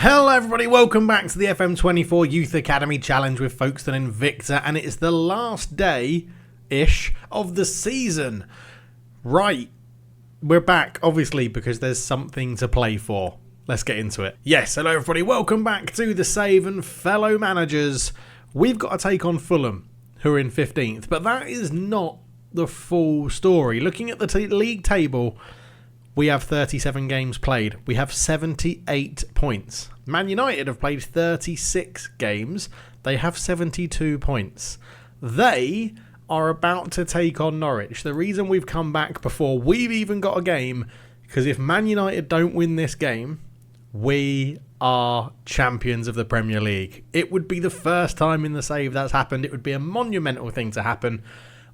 Hello everybody, welcome back to the FM24 Youth Academy Challenge with Folkestone and Victor, and it's the last day-ish of the season. Right, we're back, obviously, because there's something to play for. Let's get into it. Yes, hello everybody, welcome back to the save, and fellow managers, we've got to take on Fulham, who are in 15th, but that is not the full story. Looking at the league table, we have 37 games played. We have 78 points. Man United have played 36 games. They have 72 points. They are about to take on Norwich. The reason we've come back before we've even got a game, because if Man United don't win this game, we are champions of the Premier League. It would be the first time in the save that's happened. It would be a monumental thing to happen.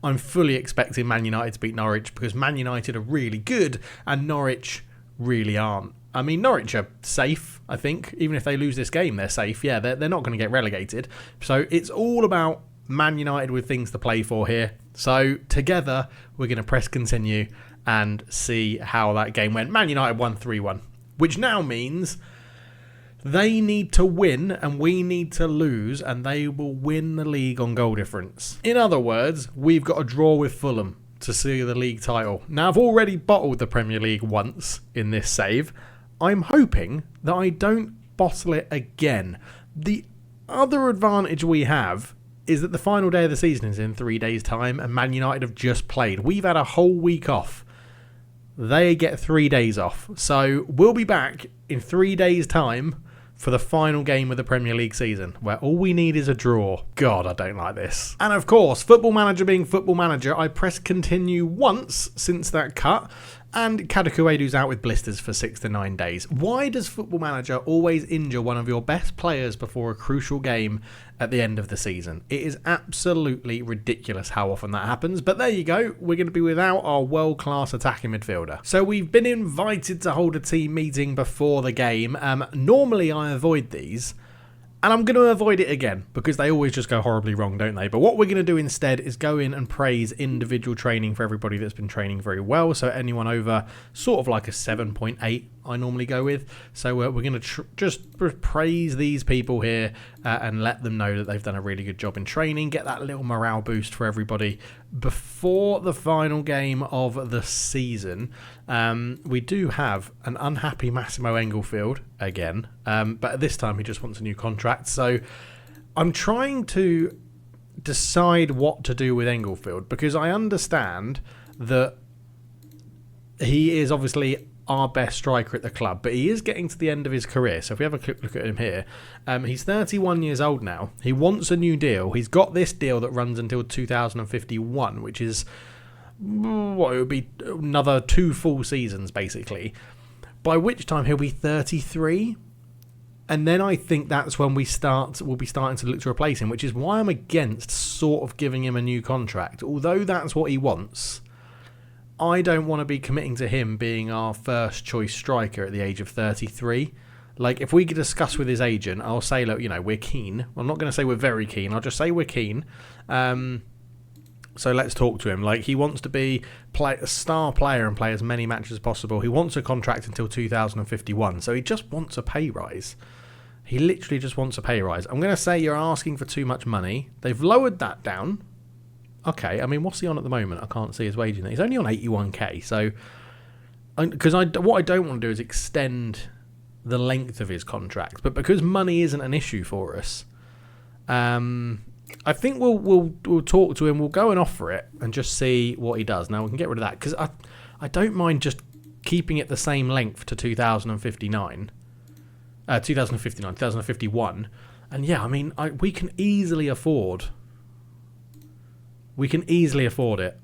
I'm fully expecting Man United to beat Norwich because Man United are really good and Norwich really aren't. I mean, Norwich are safe, I think. Even if they lose this game, they're safe. Yeah, they're not going to get relegated. So it's all about Man United with things to play for here. So together, we're going to press continue and see how that game went. Man United won 3-1, which now means they need to win and we need to lose, and they will win the league on goal difference. In other words, we've got a draw with Fulham to see the league title. Now, I've already bottled the Premier League once in this save. I'm hoping that I don't bottle it again. The other advantage we have is that the final day of the season is in 3 days' time, and Man United have just played. We've had a whole week off. They get 3 days off. So we'll be back in 3 days' time for the final game of the Premier League season, where all we need is a draw. God, I don't like this. And of course, Football Manager being Football Manager, I press continue once since that cut, and Kadukuedu's out with blisters for 6 to 9 days. Why does Football Manager always injure one of your best players before a crucial game at the end of the season? It is absolutely ridiculous how often that happens, but there you go. We're going to be without our world-class attacking midfielder. So we've been invited to hold a team meeting before the game. Normally I avoid these, and I'm going to avoid it again because they always just go horribly wrong, don't they? But what we're going to do instead is go in and praise individual training for everybody that's been training very well. So anyone over sort of like a 7.8 I normally go with. So we're going to just praise these people here and let them know that they've done a really good job in training. Get that little morale boost for everybody before the final game of the season. We do have an unhappy Massimo Englefield again, but this time he just wants a new contract. So I'm trying to decide what to do with Englefield because I understand that he is obviously our best striker at the club, but he is getting to the end of his career. So if we have a quick look at him here, he's 31 years old now. He wants a new deal. He's got this deal that runs until 2051, which is what it would be another 2 full seasons basically, by which time he'll be 33. And then I think that's when we'll be starting to look to replace him, which is why I'm against sort of giving him a new contract. Although that's what he wants, I don't want to be committing to him being our first choice striker at the age of 33. Like, if we could discuss with his agent, I'll say, look, we're keen. I'm not going to say we're very keen. I'll just say we're keen. So let's talk to him. Like, he wants to be a star player and play as many matches as possible. He wants a contract until 2051. So he just wants a pay rise. He literally just wants a pay rise. I'm going to say you're asking for too much money. They've lowered that down. Okay, I mean, what's he on at the moment? I can't see his wage in there. He's only on 81k. So, because what I don't want to do is extend the length of his contract, but because money isn't an issue for us, I think we'll talk to him. We'll go and offer it and just see what he does. Now we can get rid of that because I don't mind just keeping it the same length to 2051, and yeah, I mean, we can easily afford. We can easily afford it.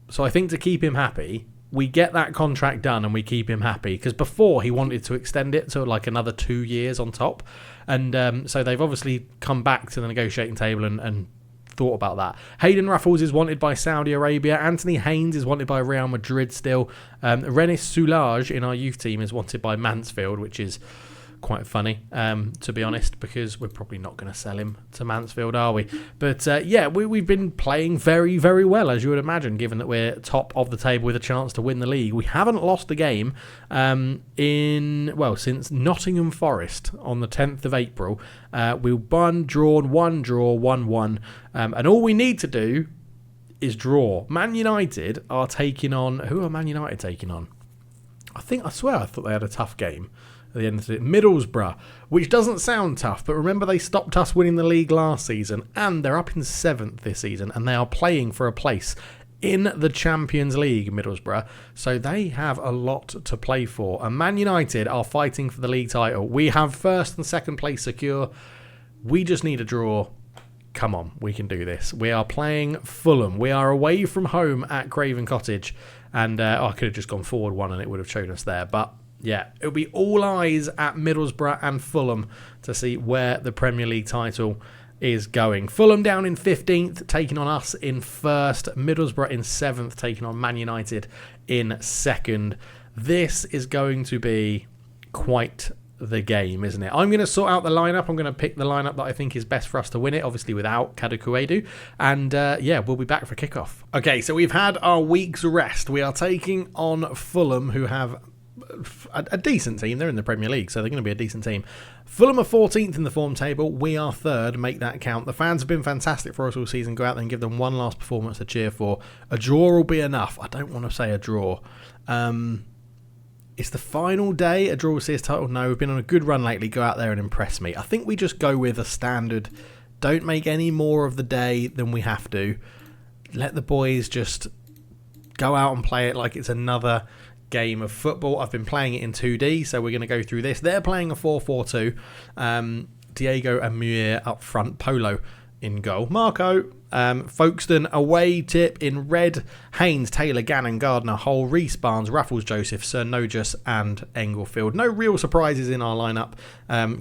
So I think to keep him happy, we get that contract done and we keep him happy. Because before, he wanted to extend it to like another 2 years on top. And so they've obviously come back to the negotiating table and thought about that. Hayden Raffles is wanted by Saudi Arabia. Anthony Haynes is wanted by Real Madrid still. Renis Soulage in our youth team is wanted by Mansfield, which is quite funny, to be honest, because we're probably not going to sell him to Mansfield, are we? But we've been playing very, very well, as you would imagine, given that we're top of the table with a chance to win the league. We haven't lost a game since Nottingham Forest on the 10th of April. We've one draw, 1-1, and all we need to do is draw. Man United are taking on... Who are Man United taking on? I thought they had a tough game at the end of the Middlesbrough, which doesn't sound tough, but remember they stopped us winning the league last season, and they're up in 7th this season, and they are playing for a place in the Champions League, Middlesbrough, so they have a lot to play for. And Man United are fighting for the league title. We have first and second place secure. We just need a draw. Come on, we can do this. We are playing Fulham. We are away from home at Craven Cottage. And I could have just gone forward one and it would have shown us there. But yeah, it'll be all eyes at Middlesbrough and Fulham to see where the Premier League title is going. Fulham down in 15th, taking on us in 1st. Middlesbrough in 7th, taking on Man United in 2nd. This is going to be quite the game, isn't it? I'm going to sort out the lineup. I'm going to pick the lineup that I think is best for us to win it, obviously without Kadukuedu. And we'll be back for kickoff. Okay, so we've had our week's rest. We are taking on Fulham, who have a decent team. They're in the Premier League, so they're going to be a decent team. Fulham are 14th in the form table. We are 3rd. Make that count. The fans have been fantastic for us all season. Go out there and give them one last performance to cheer for. A draw will be enough. I don't want to say a draw. It's the final day. A draw will see us title. No, we've been on a good run lately. Go out there and impress me. I think we just go with a standard. Don't make any more of the day than we have to. Let the boys just go out and play it like it's another game of football. I've been playing it in 2D, so we're going to go through this. They're playing a 4-4-2. Diego and Muir up front. Polo in goal. Marco. Folkestone away. Tip in red. Haynes, Taylor, Gannon, Gardner, Hull, Reece, Barnes, Raffles, Joseph, Sir Nogus and Englefield. No real surprises in our lineup,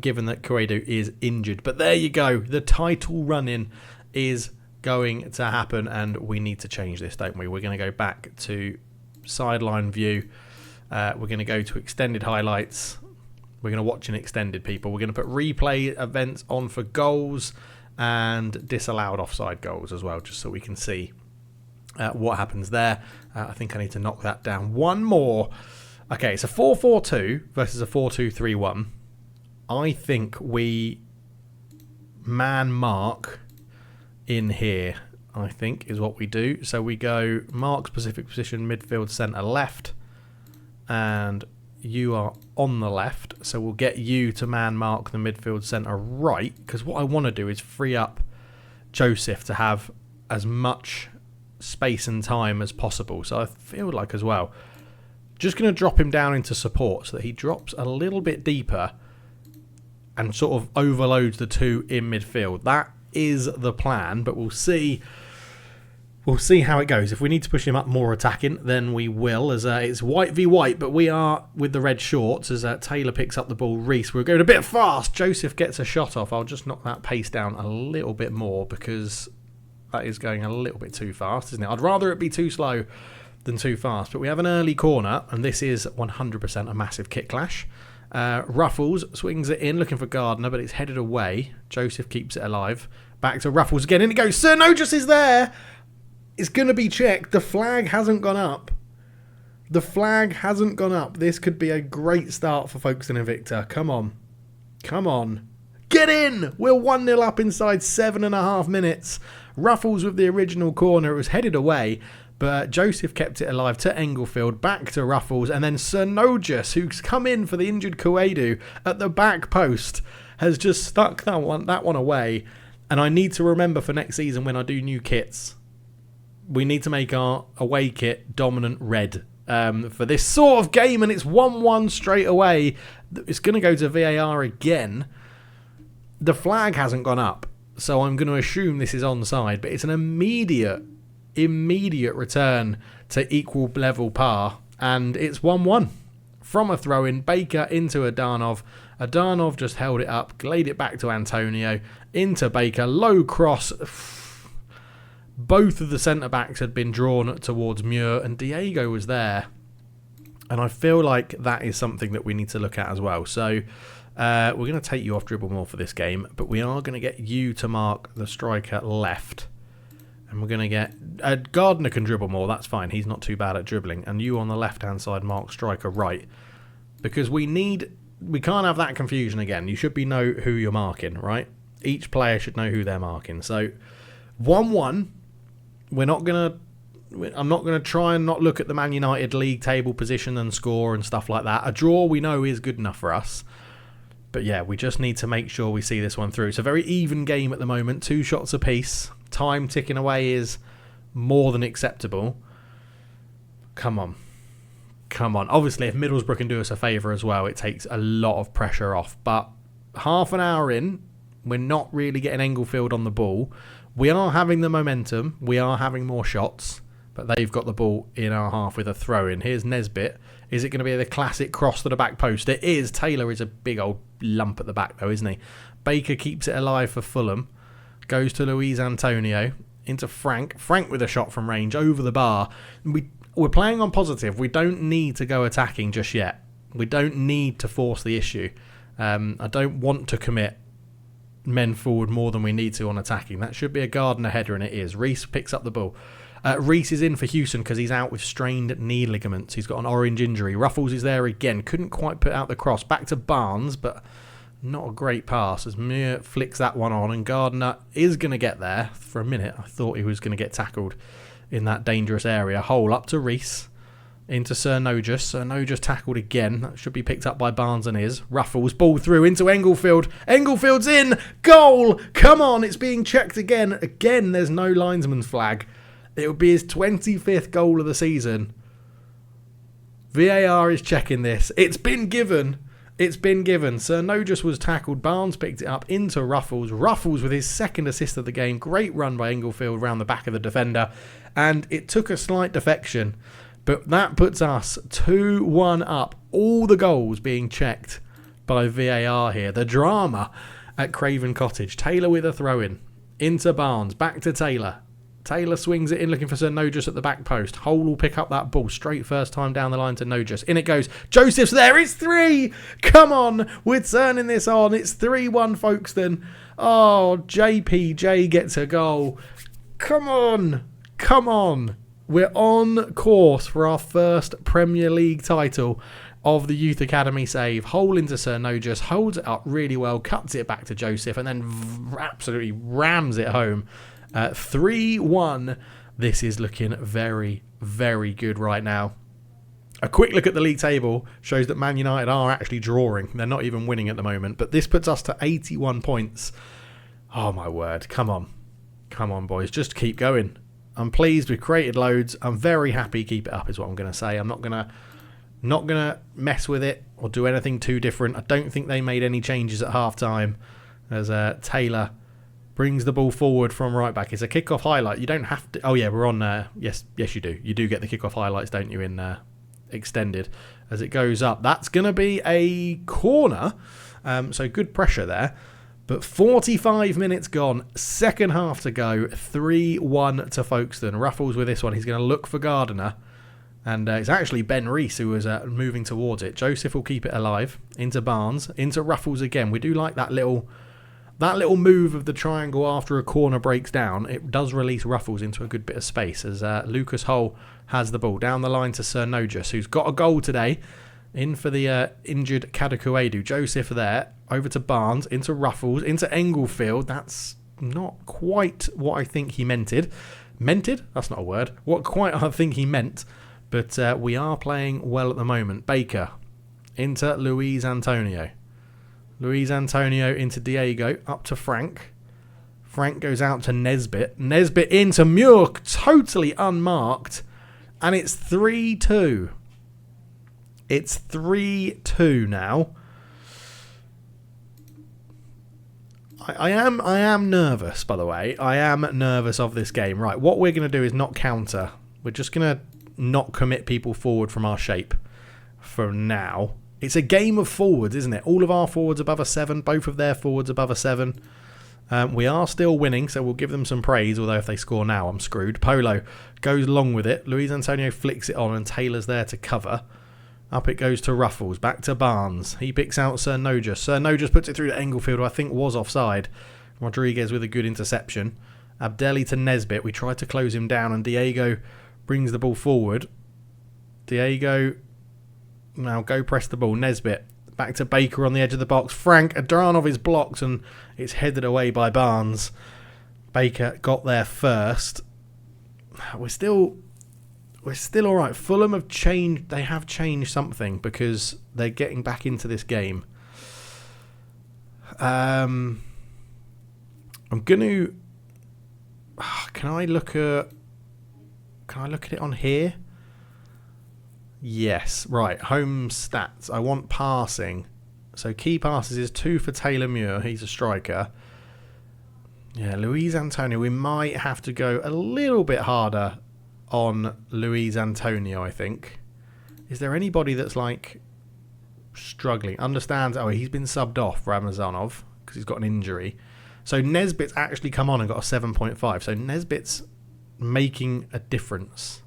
given that Cueto is injured. But there you go. The title run-in is going to happen, and we need to change this, don't we? We're going to go back to sideline view. We're going to go to extended highlights. We're going to watch in extended, people. We're going to put replay events on for goals and disallowed offside goals as well, just so we can see what happens there. I think I need to knock that down one more. Okay, it's a 4-4-2 versus a 4-2-3-1. I think we man mark in here, I think, is what we do. So we go mark specific position, midfield, centre, left, and you are on the left, so we'll get you to man mark the midfield centre right, because what I want to do is free up Joseph to have as much space and time as possible. So I feel like as well, just going to drop him down into support so that he drops a little bit deeper and sort of overloads the two in midfield. That is the plan, but we'll see. We'll see how it goes. If we need to push him up more attacking, then we will, as it's white v white, but we are with the red shorts as Taylor picks up the ball. Reece, we're going a bit fast. Joseph gets a shot off. I'll just knock that pace down a little bit more because that is going a little bit too fast, isn't it? I'd rather it be too slow than too fast, but we have an early corner, and this is 100% a massive kick clash. Ruffles swings it in, looking for Gardner, but it's headed away. Joseph keeps it alive. Back to Ruffles again, in it goes. Sir Nogus is there. It's going to be checked. The flag hasn't gone up. The flag hasn't gone up. This could be a great start for Folkestone and Victor. Come on. Come on. Get in! We're 1-0 up inside 7.5 minutes. Ruffles with the original corner. It was headed away, but Joseph kept it alive to Englefield. Back to Ruffles. And then Sir Nogus, who's come in for the injured Cueto at the back post, has just stuck that one away. And I need to remember for next season when I do new kits, we need to make our away kit dominant red for this sort of game, and it's 1-1 straight away. It's going to go to VAR again. The flag hasn't gone up, so I'm going to assume this is onside, but it's an immediate return to equal level par, and it's 1-1. From a throw-in, Baker into Adanov. Adanov just held it up, laid it back to Antonio, into Baker, low cross. Both of the centre-backs had been drawn towards Muir, and Diego was there. And I feel like that is something that we need to look at as well. So We're going to take you off dribble more for this game, but we are going to get you to mark the striker left. And we're going to get... Gardner can dribble more, that's fine. He's not too bad at dribbling. And you on the left-hand side mark striker right. Because we can't have that confusion again. You should know who you're marking, right? Each player should know who they're marking. So, 1-1. I'm not going to try and not look at the Man United league table position and score and stuff like that. A draw we know is good enough for us. But yeah, we just need to make sure we see this one through. It's a very even game at the moment. 2 shots apiece. Time ticking away is more than acceptable. Come on. Obviously, if Middlesbrough can do us a favour as well, it takes a lot of pressure off. But half an hour in, we're not really getting Englefield on the ball. We are having the momentum. We are having more shots. But they've got the ball in our half with a throw-in. Here's Nesbitt. Is it going to be the classic cross to the back post? It is. Taylor is a big old lump at the back, though, isn't he? Baker keeps it alive for Fulham. Goes to Luis Antonio. Into Frank. Frank with a shot from range over the bar. We're playing on positive. We don't need to go attacking just yet. We don't need to force the issue. I don't want to commit men forward more than we need to on attacking. That should be a Gardner header, and it is. Reece picks up the ball. Reece is in for Houston because he's out with strained knee ligaments. He's got an orange injury. Ruffles is there again. Couldn't quite put out the cross. Back to Barnes, but not a great pass as Muir flicks that one on, and Gardner is going to get there. For a minute, I thought he was going to get tackled in that dangerous area. Hole up to Reece. Into Sir Nogus. Sir Nogus tackled again. That should be picked up by Barnes and is. Ruffles, ball through into Englefield. Englefield's in! Goal! Come on, it's being checked again. Again, there's no linesman's flag. It would be his 25th goal of the season. VAR is checking this. It's been given. Sir Nogus was tackled. Barnes picked it up into Ruffles. Ruffles with his second assist of the game. Great run by Englefield round the back of the defender. And it took a slight defection. But that puts us 2-1 up. All the goals being checked by VAR here. The drama at Craven Cottage. Taylor with a throw-in. Into Barnes. Back to Taylor. Taylor swings it in looking for Sir Nogus at the back post. Hole will pick up that ball straight first time down the line to Nogus. In it goes. Joseph's there. It's 3. Come on. We're turning this on. It's 3-1 Folkestone. Oh, JPJ gets a goal. Come on. We're on course for our first Premier League title of the Youth Academy save. Hole into Sir Nogus. Holds it up really well. Cuts it back to Joseph and then absolutely rams it home. 3-1. This is looking very, very good right now. A quick look at the league table shows that Man United are actually drawing. They're not even winning at the moment, but this puts us to 81 points. Oh my word. Come on, boys. Just keep going. I'm pleased. We've created loads. I'm very happy. Keep it up is what I'm going to say. I'm not going to mess with it or do anything too different. I don't think they made any changes at half-time as Taylor brings the ball forward from right back. It's a kickoff highlight. You don't have to... Oh, yeah, we're on... Yes, you do. You do get the kickoff highlights, don't you, in extended as it goes up. That's going to be a corner. So good pressure there. But 45 minutes gone. Second half to go. 3-1 to Folkestone. Ruffles with this one. He's going to look for Gardner. And it's actually Ben Reece who was moving towards it. Joseph will keep it alive. Into Barnes. Into Ruffles again. We do like that little move of the triangle after a corner breaks down. It does release Ruffles into a good bit of space as Lucas Hull has the ball. Down the line to Sir Nogus, who's got a goal today. In for the injured Kadakuedu. Joseph there. Over to Barnes. Into Ruffles. Into Englefield. That's not quite what I think he mented. Mented? That's not a word. What quite I think he meant. But we are playing well at the moment. Baker. Into Luis Antonio. Luis Antonio into Diego, up to Frank. Frank goes out to Nesbitt. Nesbitt into Muir, totally unmarked. And it's 3-2. It's 3-2 now. I am nervous, by the way. I am nervous of this game. Right, what we're going to do is not counter. We're just going to not commit people forward from our shape for now. It's a game of forwards, isn't it? All of our forwards above a 7, both of their forwards above a 7. We are still winning, so we'll give them some praise, although if they score now, I'm screwed. Polo goes along with it. Luis Antonio flicks it on, and Taylor's there to cover. Up it goes to Ruffles. Back to Barnes. He picks out Sir Nogus. Sir Nogus puts it through to Englefield, who I think was offside. Rodriguez with a good interception. Abdelli to Nesbitt. We tried to close him down, and Diego brings the ball forward. Diego, now go press the ball. Nesbitt back to Baker on the edge of the box. Frank Adranov is blocked, and it's headed away by Barnes. Baker got there first. We're still all right. Fulham have changed. They have changed something because they're getting back into this game. I'm going to. Can I look at it on here? Yes. Right. Home stats. I want passing. So key passes is 2 for Taylor Muir. He's a striker. Yeah, Luis Antonio. We might have to go a little bit harder on Luis Antonio, I think. Is there anybody that's like struggling? Understands. Oh, he's been subbed off, Ramazanov, because he's got an injury. So Nesbitt's actually come on and got a 7.5. So Nesbitt's making a difference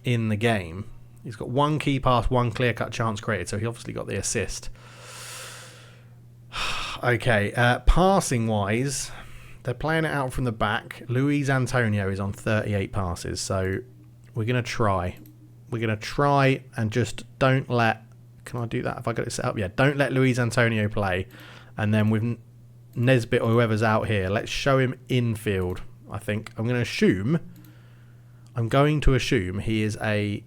in the game. He's got 1 key pass, 1 clear-cut chance created. So he obviously got the assist. Okay, passing-wise, they're playing it out from the back. Luis Antonio is on 38 passes. So we're going to try. We're going to try and just don't let... Can I do that if I got it set up? Yeah, don't let Luis Antonio play. And then with Nesbitt or whoever's out here, let's show him infield, I think. I'm going to assume he is a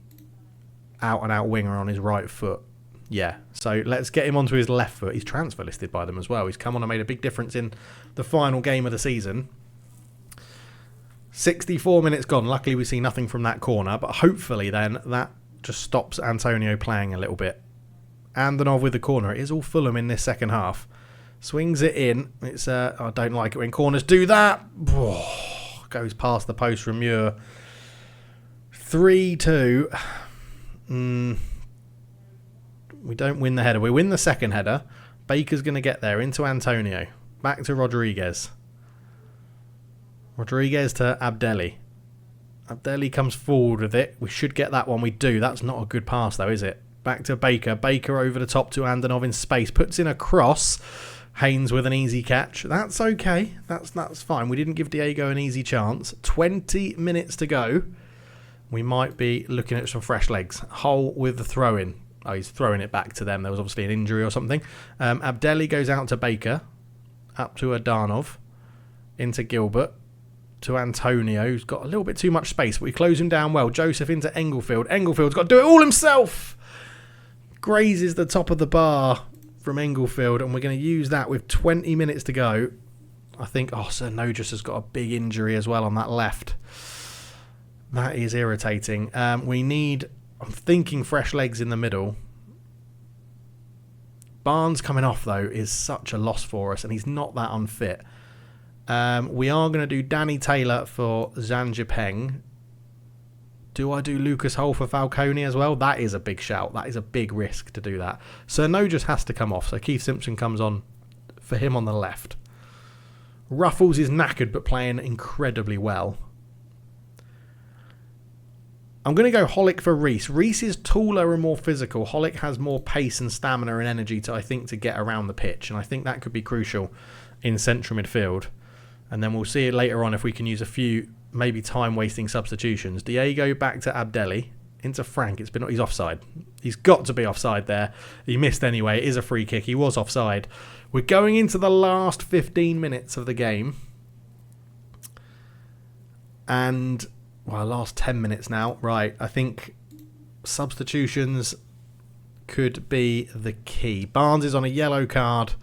out-and-out winger on his right foot. Yeah, so let's get him onto his left foot. He's transfer listed by them as well. He's come on and made a big difference in the final game of the season. 64 minutes gone. Luckily, we see nothing from that corner, but hopefully then that just stops Antonio playing a little bit. Andanov with the corner. It is all Fulham in this second half. Swings it in. It's I don't like it when corners do that. Goes past the post from Muir. 3-2. We don't win the header. We win the second header. Baker's going to get there into Antonio. Back to Rodriguez. Rodriguez to Abdelli. Abdelli comes forward with it. We should get that one. We do. That's not a good pass though, is it? Back to Baker. Baker over the top to Andanov in space. Puts in a cross. Haynes with an easy catch. That's okay. That's fine. We didn't give Diego an easy chance. 20 minutes to go. We might be looking at some fresh legs. Hull with the throw-in. Oh, he's throwing it back to them. There was obviously an injury or something. Abdelli goes out to Baker. Up to Adanov. Into Gilbert. To Antonio, who's got a little bit too much space, but we close him down well. Joseph into Englefield. Englefield's got to do it all himself. Grazes the top of the bar from Englefield, and we're going to use that with 20 minutes to go. I think, Sir Nogus has got a big injury as well on that left. That is irritating. I'm thinking fresh legs in the middle. Barnes coming off, though, is such a loss for us, and he's not that unfit. We are going to do Danny Taylor for Zanjipeng. Do I do Lucas Hull for Falcone as well? That is a big shout. That is a big risk to do that. Sir Nogus has to come off, so Keith Simpson comes on for him on the left. Ruffles is knackered, but playing incredibly well. I'm going to go Holick for Reese. Reese is taller and more physical. Holick has more pace and stamina and energy to get around the pitch. And I think that could be crucial in central midfield. And then we'll see it later on if we can use a few maybe time-wasting substitutions. Diego back to Abdelli. Into Frank. He's offside. He's got to be offside there. He missed anyway. It is a free kick. He was offside. We're going into the last 15 minutes of the game. And... last 10 minutes now. Right, I think substitutions could be the key. Barnes is on a yellow card.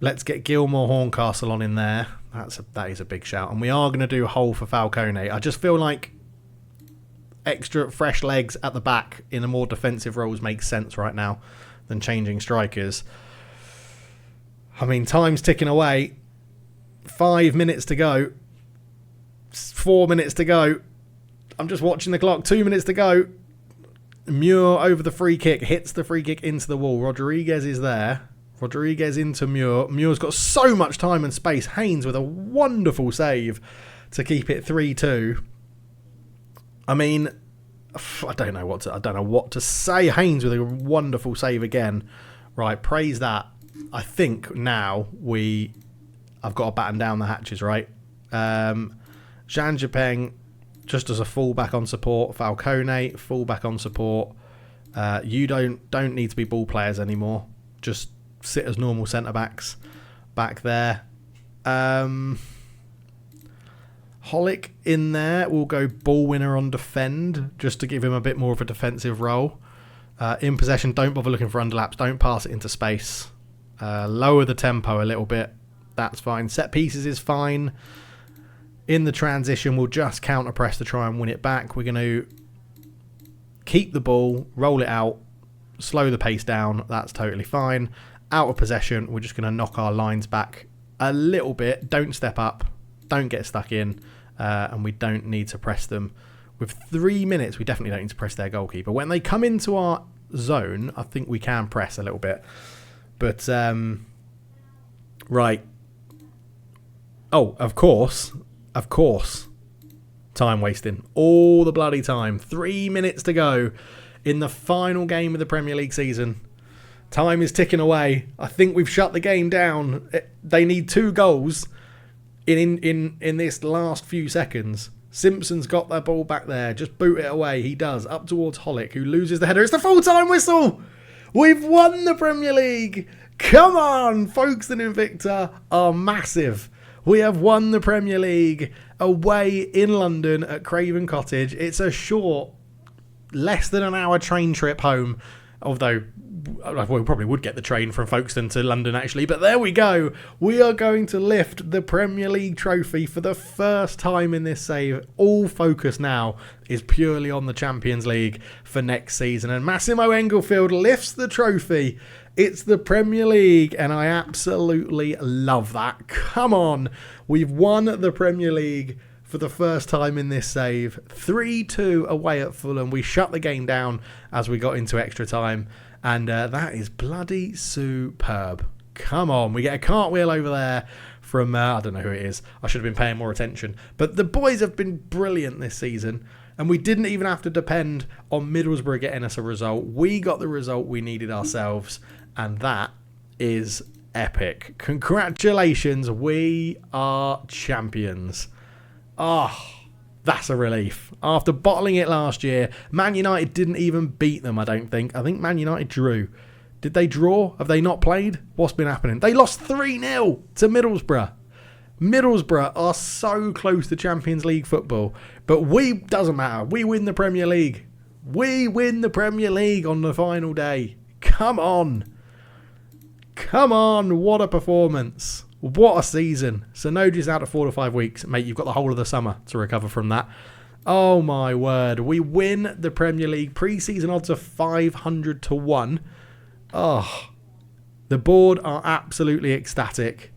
Let's get Gilmore Horncastle on in there. That is a big shout. And we are going to do Hull for Falcone. I just feel like extra fresh legs at the back in the more defensive roles makes sense right now than changing strikers. I mean, time's ticking away. 5 minutes to go. 4 minutes to go. I'm just watching the clock. 2 minutes to go. Muir over the free kick. Hits the free kick into the wall. Rodriguez is there. Rodriguez into Muir. Muir's got so much time and space. Haynes with a wonderful save to keep it 3-2. I mean, I don't know what to say. Haynes with a wonderful save again. Right, praise that. I think now I've got to batten down the hatches, right? Zhang Jipeng just as a fullback on support. Falcone, fullback on support. You don't need to be ball players anymore. Just sit as normal centre backs back there. Holic in there will go ball winner on defend just to give him a bit more of a defensive role. In possession, don't bother looking for underlaps. Don't pass it into space. Lower the tempo a little bit. That's fine. Set pieces is fine. In the transition, we'll just counter press to try and win it back. We're going to keep the ball, roll it out, slow the pace down. That's totally fine. Out of possession, we're just going to knock our lines back a little bit. Don't step up. Don't get stuck in. And we don't need to press them. With 3 minutes, we definitely don't need to press their goalkeeper. When they come into our zone, I think we can press a little bit. But, right. Oh, of course. Time wasting. All the bloody time. 3 minutes to go in the final game of the Premier League season. Time is ticking away. I think we've shut the game down. They need 2 goals in this last few seconds. Simpson's got that ball back there. Just boot it away. He does. Up towards Holic, who loses the header. It's the full-time whistle. We've won the Premier League. Come on. Folkestone Invicta are massive. We have won the Premier League away in London at Craven Cottage. It's a short, less than an hour train trip home. Although, we probably would get the train from Folkestone to London actually. But there we go. We are going to lift the Premier League trophy for the first time in this save. All focus now is purely on the Champions League for next season. And Massimo Englefield lifts the trophy. It's the Premier League, and I absolutely love that. Come on. We've won the Premier League for the first time in this save. 3-2 away at Fulham. We shut the game down as we got into extra time, and that is bloody superb. Come on. We get a cartwheel over there from, I don't know who it is. I should have been paying more attention. But the boys have been brilliant this season. And we didn't even have to depend on Middlesbrough getting us a result. We got the result we needed ourselves. And that is epic. Congratulations. We are champions. That's a relief. After bottling it last year, Man United didn't even beat them, I don't think. I think Man United drew. Did they draw? Have they not played? What's been happening? They lost 3-0 to Middlesbrough. Middlesbrough are so close to Champions League football. But doesn't matter. We win the Premier League. We win the Premier League on the final day. Come on. Come on. What a performance. What a season. Sonoji's out of 4 to 5 weeks. Mate, you've got the whole of the summer to recover from that. Oh my word. We win the Premier League. Pre-season odds are 500 to 1. The board are absolutely ecstatic.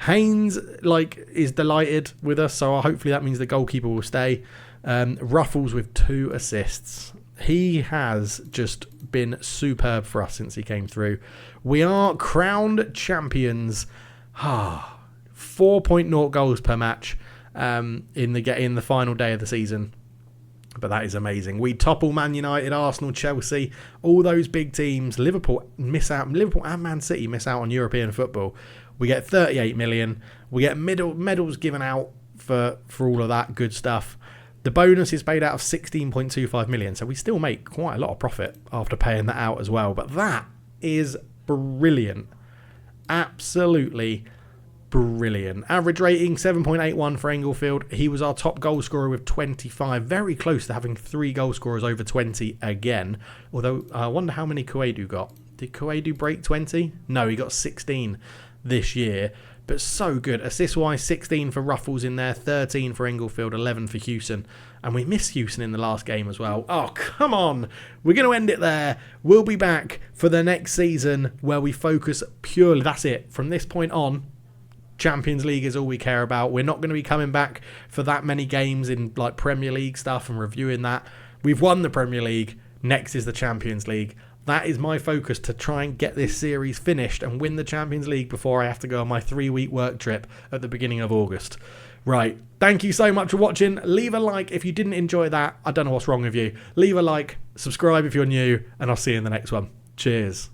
Haynes is delighted with us, so hopefully that means the goalkeeper will stay. Ruffles with 2 assists. He has just been superb for us since he came through. We are crowned champions. 4.0 goals per match in the final day of the season. But that is amazing. We topple Man United, Arsenal, Chelsea, all those big teams. Liverpool and Man City miss out on European football. We get 38 million. We get medals given out for all of that good stuff. The bonus is paid out of 16.25 million. So we still make quite a lot of profit after paying that out as well. But that is brilliant. Absolutely brilliant. Average rating 7.81 for Englefield. He was our top goal scorer with 25. Very close to having 3 goal scorers over 20 again. Although I wonder how many Kouedu got. Did Kouedu break 20? No, he got 16 this year. But so good. Assist-wise, 16 for Ruffles in there, 13 for Englefield, 11 for Hewson. And we missed Hewson in the last game as well. Oh, come on. We're going to end it there. We'll be back for the next season where we focus purely, that's it. From this point on, Champions League is all we care about. We're not going to be coming back for that many games in Premier League stuff and reviewing that. We've won the Premier League. Next is the Champions League. That is my focus, to try and get this series finished and win the Champions League before I have to go on my 3-week work trip at the beginning of August. Right. Thank you so much for watching. Leave a like if you didn't enjoy that. I don't know what's wrong with you. Leave a like, subscribe if you're new, and I'll see you in the next one. Cheers.